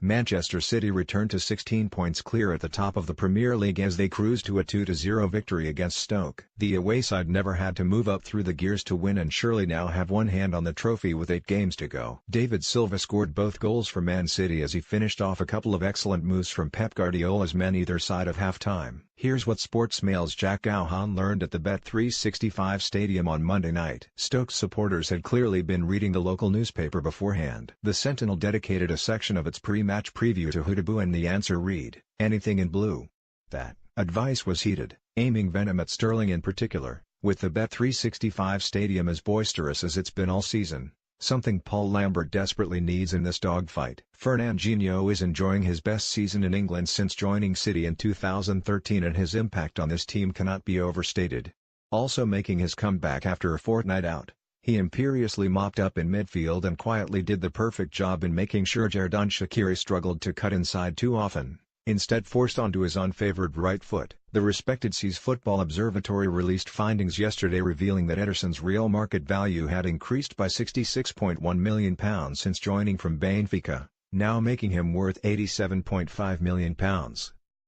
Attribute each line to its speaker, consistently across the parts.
Speaker 1: Manchester City returned to 16 points clear at the top of the Premier League as they cruised to a 2-0 victory against Stoke. The away side never had to move up through the gears to win and surely now have one hand on the trophy with 8 games to go. David Silva scored both goals for Man City as he finished off a couple of excellent moves from Pep Guardiola's men either side of half-time. Here's what Sportsmail's Jack Gauhan learned at the Bet365 Stadium on Monday night. Stoke supporters had clearly been reading the local newspaper beforehand. The Sentinel dedicated a section of its pre-match preview to Hoodaboo and the answer read, "Anything in blue." That advice was heeded, aiming venom at Sterling in particular, with the Bet365 Stadium as boisterous as it's been all season. Something Paul Lambert desperately needs in this dogfight. Fernandinho is enjoying his best season in England since joining City in 2013 and his impact on this team cannot be overstated. Also making his comeback after a fortnight out, he imperiously mopped up in midfield and quietly did the perfect job in making sure Xherdan Shaqiri struggled to cut inside too often, instead forced onto his unfavored right foot. The respected Seas Football Observatory released findings yesterday revealing that Ederson's real market value had increased by £66.1 million since joining from Benfica, now making him worth £87.5 million.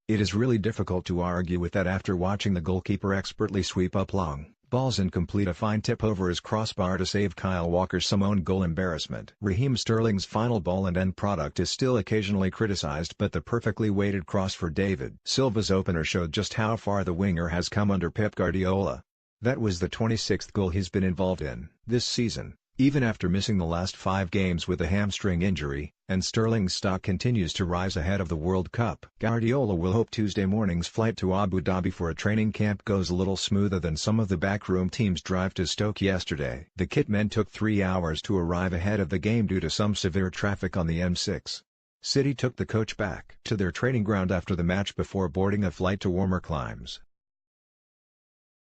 Speaker 1: It is really difficult to argue with that after watching the goalkeeper expertly sweep up long balls and complete a fine tip over his crossbar to save Kyle Walker's some own goal embarrassment. Raheem Sterling's final ball and end product is still occasionally criticized, but the perfectly weighted cross for David Silva's opener showed just how far the winger has come under Pep Guardiola. That was the 26th goal he's been involved in this season, even after missing the last 5 games with a hamstring injury, and Sterling's stock continues to rise ahead of the World Cup. Guardiola will hope Tuesday morning's flight to Abu Dhabi for a training camp goes a little smoother than some of the backroom team's drive to Stoke yesterday. The kit men took 3 hours to arrive ahead of the game due to some severe traffic on the M6. City took the coach back to their training ground after the match before boarding a flight to warmer climes.